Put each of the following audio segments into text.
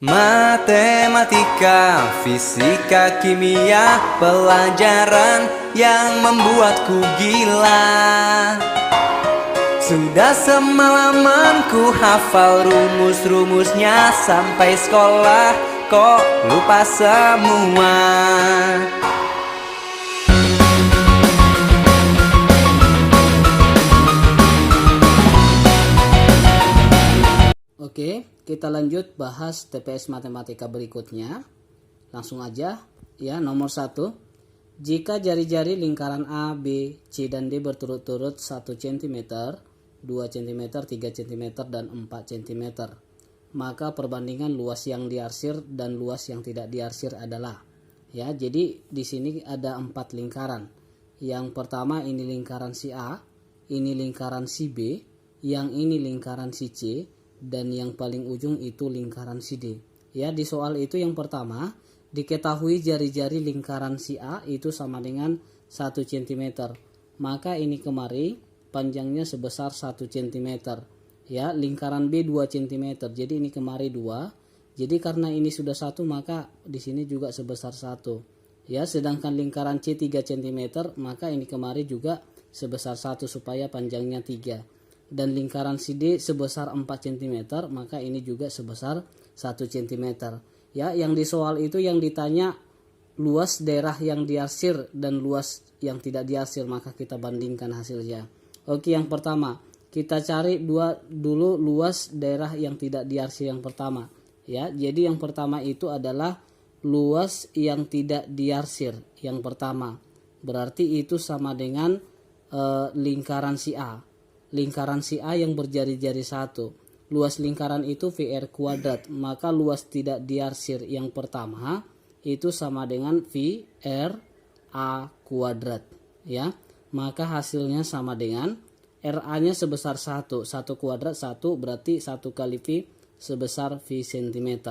Matematika, fisika, kimia, pelajaran yang membuatku gila. Sudah semalaman ku hafal rumus-rumusnya, sampai sekolah kok lupa semua. Oke, kita lanjut bahas TPS matematika berikutnya. Langsung aja ya. Nomor 1. Jika jari-jari lingkaran A, B, C, dan D berturut-turut 1 cm, 2 cm, 3 cm, dan 4 cm, maka perbandingan luas yang diarsir dan luas yang tidak diarsir adalah, ya, jadi di sini ada 4 lingkaran. Yang pertama ini lingkaran si A, ini lingkaran si B, yang ini lingkaran si C, dan yang paling ujung itu lingkaran si D. Ya, di soal itu yang pertama diketahui jari-jari lingkaran si A itu sama dengan 1 cm. Maka ini kemari panjangnya sebesar 1 cm. Ya, lingkaran B 2 cm. Jadi ini kemari 2. Jadi karena ini sudah 1 maka di sini juga sebesar 1. Ya, sedangkan lingkaran C 3 cm, maka ini kemari juga sebesar 1 supaya panjangnya 3. Dan lingkaran si D sebesar 4 cm, maka ini juga sebesar 1 cm. Ya, yang di soal itu yang ditanya luas daerah yang diarsir dan luas yang tidak diarsir, maka kita bandingkan hasilnya. Oke, yang pertama kita cari dulu luas daerah yang tidak diarsir yang pertama. Ya, jadi yang pertama itu adalah luas yang tidak diarsir yang pertama. Berarti itu sama dengan lingkaran si A. Lingkaran si A yang berjari-jari 1. Luas lingkaran itu VR kuadrat. Maka luas tidak diarsir yang pertama itu sama dengan VR A kuadrat. Ya, maka hasilnya sama dengan RA-nya sebesar 1. 1 kuadrat 1 berarti 1 kali V sebesar V cm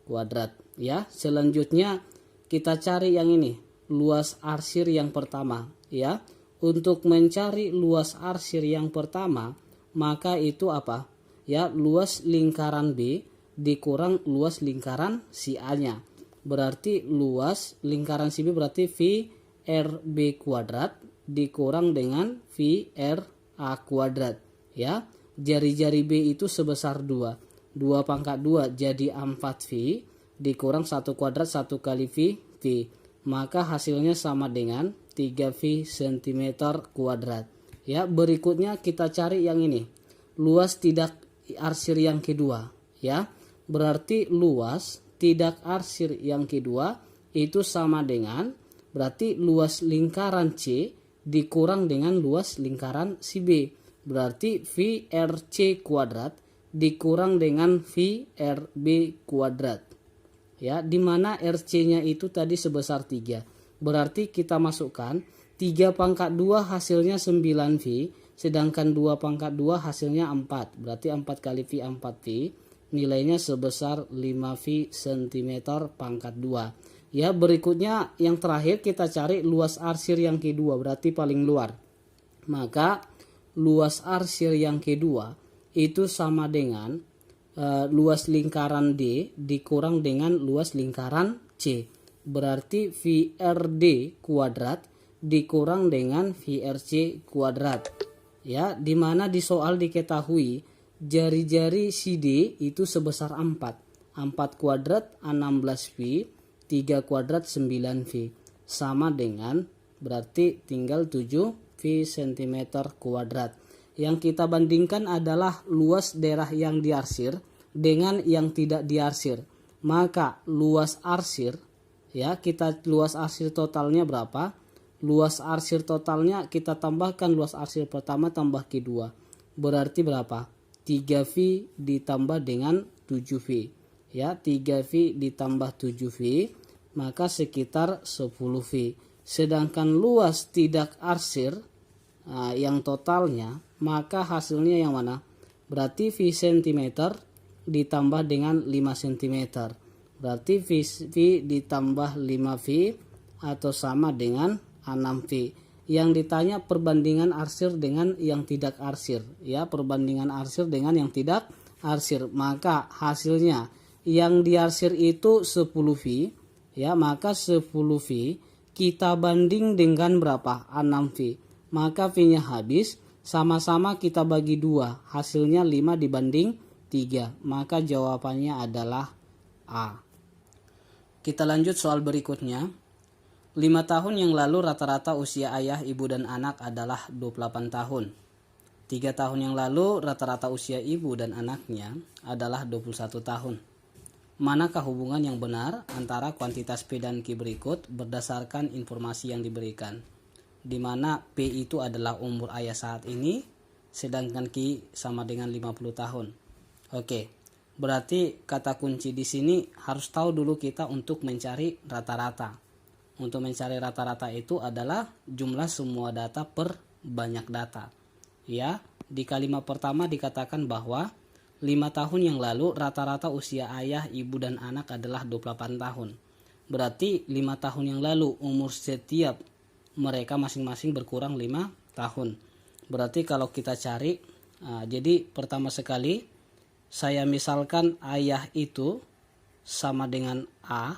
kuadrat. Ya, selanjutnya kita cari yang ini, luas arsir yang pertama. Ya, untuk mencari luas arsir yang pertama, maka itu apa? Ya, luas lingkaran B dikurang luas lingkaran si A-nya. Berarti luas lingkaran si B berarti VRB kuadrat dikurang dengan VRA kuadrat. Ya, jari-jari B itu sebesar 2. 2 pangkat 2 jadi 4V dikurang 1 kuadrat 1 kali V. Maka hasilnya sama dengan 3V cm kuadrat. Ya, berikutnya kita cari yang ini, luas tidak arsir yang kedua. Ya, berarti luas tidak arsir yang kedua itu sama dengan, berarti luas lingkaran C dikurang dengan luas lingkaran si B. Berarti VRC kuadrat dikurang dengan VRB kuadrat. Ya, dimana RC-nya itu tadi sebesar 3. Berarti kita masukkan 3 pangkat 2 hasilnya 9V, sedangkan 2 pangkat 2 hasilnya 4. Berarti 4 kali V 4V, nilainya sebesar 5V cm pangkat 2. Ya, berikutnya yang terakhir kita cari luas arsir yang kedua, berarti paling luar. Maka luas arsir yang kedua itu sama dengan luas lingkaran D dikurang dengan luas lingkaran C. Berarti VRD kuadrat dikurang dengan VRC kuadrat. Ya, dimana di soal diketahui jari-jari si D itu sebesar 4. 4 kuadrat 16V, 3 kuadrat 9V. Sama dengan, berarti tinggal 7V cm kuadrat. Yang kita bandingkan adalah luas daerah yang diarsir dengan yang tidak diarsir. Maka luas arsir, ya, kita luas arsir totalnya berapa? Luas arsir totalnya kita tambahkan luas arsir pertama tambah kedua. Berarti berapa? 3V ditambah dengan 7V. Ya, 3V ditambah 7V, maka sekitar 10V. Sedangkan luas tidak arsir yang totalnya, maka hasilnya yang mana? Berarti V cm ditambah dengan 5 cm. Berarti V ditambah 5V atau sama dengan 6V. Yang ditanya perbandingan arsir dengan yang tidak arsir. Ya, perbandingan arsir dengan yang tidak arsir. Maka hasilnya yang diarsir itu 10 V, ya, maka 10 V kita banding dengan berapa? 6 V. Maka V-nya habis, sama-sama kita bagi 2, hasilnya 5 dibanding 3. Maka jawabannya adalah A. Kita lanjut soal berikutnya. 5 tahun yang lalu rata-rata usia ayah, ibu, dan anak adalah 28 tahun. 3 tahun yang lalu rata-rata usia ibu dan anaknya adalah 21 tahun. Manakah hubungan yang benar antara kuantitas P dan Q berikut berdasarkan informasi yang diberikan? Di mana P itu adalah umur ayah saat ini, sedangkan Q sama dengan 50 tahun. Oke, berarti kata kunci di sini harus tahu dulu kita untuk mencari rata-rata. Untuk mencari rata-rata itu adalah jumlah semua data per banyak data. Ya, di kalimat pertama dikatakan bahwa 5 tahun yang lalu rata-rata usia ayah, ibu, dan anak adalah 28 tahun. Berarti 5 tahun yang lalu umur setiap mereka masing-masing berkurang 5 tahun. Berarti kalau kita cari, jadi pertama sekali saya misalkan ayah itu sama dengan A,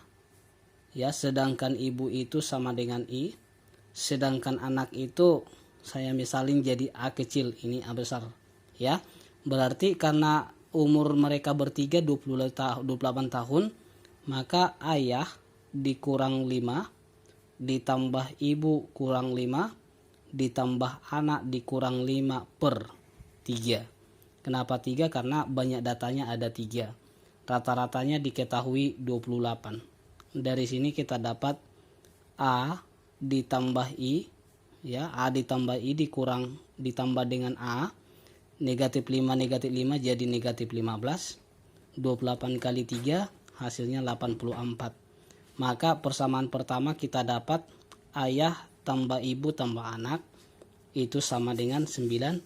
ya, sedangkan ibu itu sama dengan I, sedangkan anak itu saya misalin jadi A kecil, ini A besar, ya. Berarti karena umur mereka bertiga 28 tahun, maka ayah dikurang 5, ditambah ibu kurang 5, ditambah anak dikurang 5 per 3. Kenapa 3? Karena banyak datanya ada 3. Rata-ratanya diketahui 28. Dari sini kita dapat A ditambah I, ya, A ditambah I ditambah dengan A, negatif 5 jadi negatif 15. 28 kali 3 hasilnya 84. Maka persamaan pertama kita dapat ayah tambah ibu tambah anak itu sama dengan 99.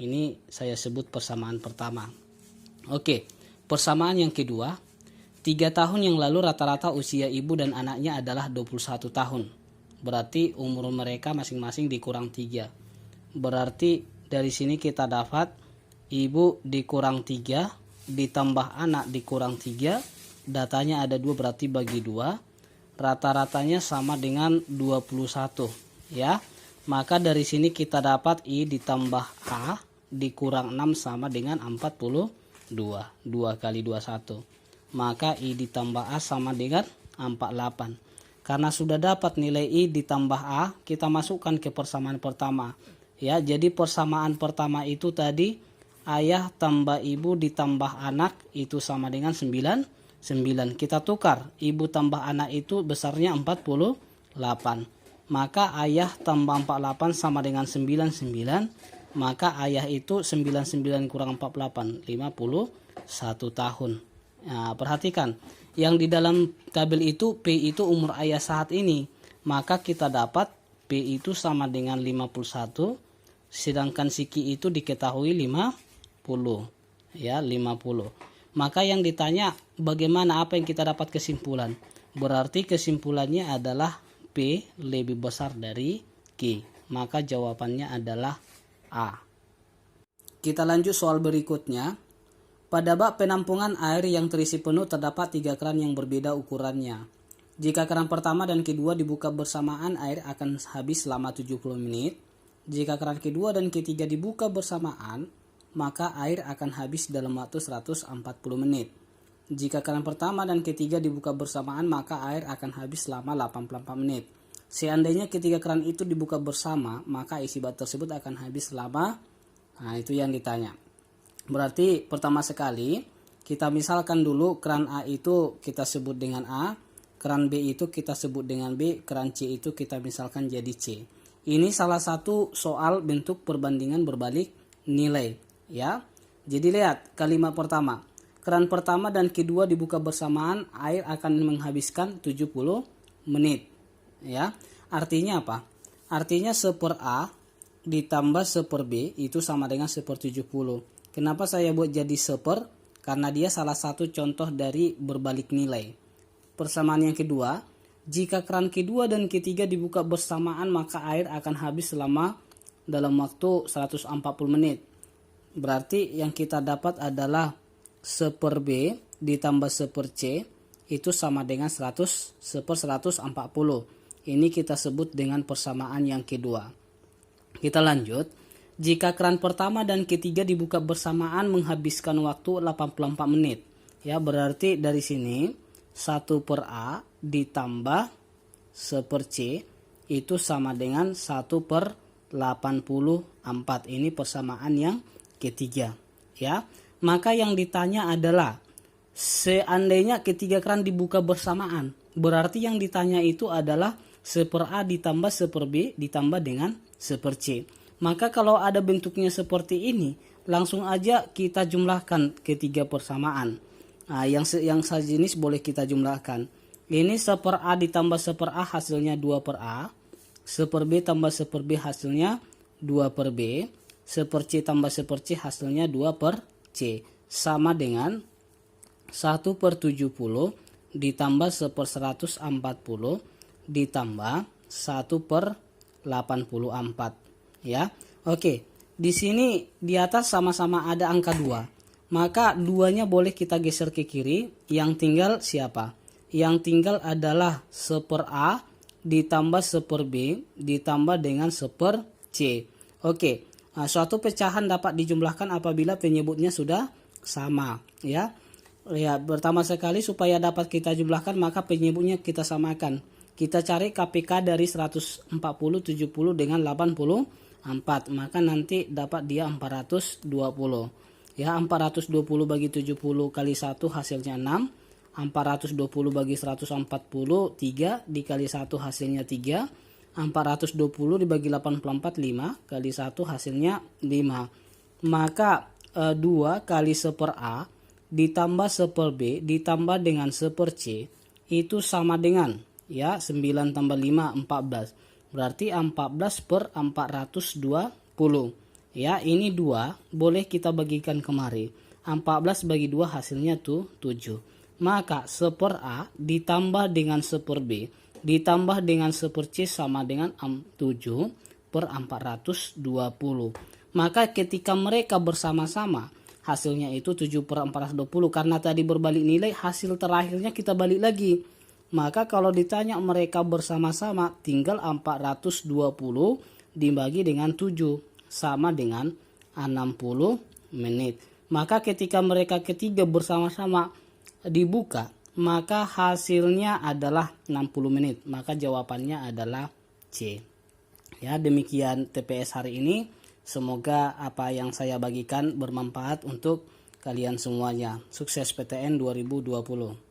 Ini saya sebut persamaan pertama. Oke, persamaan yang kedua. 3 tahun yang lalu rata-rata usia ibu dan anaknya adalah 21 tahun. Berarti umur mereka masing-masing dikurang 3. Berarti dari sini kita dapat ibu dikurang 3 ditambah anak dikurang 3. Datanya ada 2, berarti bagi 2. Rata-ratanya sama dengan 21, ya. Maka dari sini kita dapat I ditambah A dikurang 6 sama dengan 42. 2 kali 21. Maka I ditambah A sama dengan 48. Karena sudah dapat nilai I ditambah A, kita masukkan ke persamaan pertama. Ya, jadi persamaan pertama itu tadi ayah tambah ibu ditambah anak itu sama dengan 9. Kita tukar, ibu tambah anak itu besarnya 48. Maka ayah tambah 48 sama dengan 99. Maka ayah itu 99 kurang 48, 51 tahun. Nah, perhatikan, yang di dalam tabel itu P itu umur ayah saat ini. Maka kita dapat P itu sama dengan 51, sedangkan si Q itu diketahui 50. Ya, 50. Maka yang ditanya bagaimana, apa yang kita dapat kesimpulan? Berarti kesimpulannya adalah P lebih besar dari Q. Maka jawabannya adalah A. Kita lanjut soal berikutnya. Pada bak penampungan air yang terisi penuh terdapat 3 keran yang berbeda ukurannya. Jika keran pertama dan kedua dibuka bersamaan, air akan habis selama 70 menit. Jika keran kedua dan ketiga dibuka bersamaan, maka air akan habis dalam waktu 140 menit. Jika keran pertama dan ketiga dibuka bersamaan, maka air akan habis selama 84 menit. Seandainya ketiga keran itu dibuka bersama, maka isi bak tersebut akan habis selama, itu yang ditanya. Berarti pertama sekali kita misalkan dulu keran A itu kita sebut dengan A, keran B itu kita sebut dengan B, keran C itu kita misalkan jadi C. Ini salah satu soal bentuk perbandingan berbalik nilai, ya. Jadi lihat kalimat pertama. Keran pertama dan kedua dibuka bersamaan, air akan menghabiskan 70 menit. Ya. Artinya apa? Artinya 1/A ditambah 1/B itu sama dengan 1/70. Kenapa saya buat jadi 1/? Karena dia salah satu contoh dari berbalik nilai. Persamaan yang kedua, jika keran kedua dan ketiga dibuka bersamaan, maka air akan habis selama dalam waktu 140 menit. Berarti yang kita dapat adalah 1/B ditambah 1/C itu sama dengan 100/140. Ini kita sebut dengan persamaan yang kedua. Kita lanjut. Jika keran pertama dan ketiga dibuka bersamaan menghabiskan waktu 84 menit. Ya, berarti dari sini 1/A ditambah 1/C itu sama dengan 1/84. Ini persamaan yang ketiga. Ya, maka yang ditanya adalah seandainya ketiga keran dibuka bersamaan, berarti yang ditanya itu adalah 1/A ditambah 1/B ditambah dengan 1/C. Maka kalau ada bentuknya seperti ini, langsung aja kita jumlahkan ketiga persamaan. Nah, yang sejenis boleh kita jumlahkan. Ini 1/A ditambah 1/A hasilnya 2/A. 1/B tambah 1/B hasilnya 2/B. 1/C tambah 1/C hasilnya 2/C. Sama dengan 1/70 ditambah 1/140 ditambah 1/84. Ya, oke. Di sini di atas sama-sama ada angka 2. Maka 2-nya boleh kita geser ke kiri. Yang tinggal siapa? Yang tinggal adalah 1/A ditambah 1/B ditambah dengan 1/C. Oke. Nah, suatu pecahan dapat dijumlahkan apabila penyebutnya sudah sama, ya. Ya, pertama sekali supaya dapat kita jumlahkan maka penyebutnya kita samakan. Kita cari KPK dari 140, 70 dengan 84. Maka nanti dapat dia 420. Ya, 420 bagi 70 kali 1 hasilnya 6. 420 bagi 140 3 dikali 1 hasilnya 3. 420 dibagi 84 5 kali 1 hasilnya 5. Maka 2 kali 1/A ditambah 1/B ditambah dengan 1/C itu sama dengan, ya, 9 tambah 5 14. Berarti 14/420. Ya, ini 2 boleh kita bagikan kemari. 14 bagi 2 hasilnya tuh 7. Maka 1/A ditambah dengan 1/B ditambah dengan 1/C sama dengan 7/420. Maka ketika mereka bersama-sama hasilnya itu 7/420. Karena tadi berbalik nilai, hasil terakhirnya kita balik lagi. Maka kalau ditanya mereka bersama-sama, tinggal 420 dibagi dengan 7 sama dengan 60 menit. Maka ketika mereka ketiga bersama-sama dibuka, maka hasilnya adalah 60 menit. Maka jawabannya adalah C. Ya, demikian TPS hari ini. Semoga apa yang saya bagikan bermanfaat untuk kalian semuanya. Sukses PTN 2020.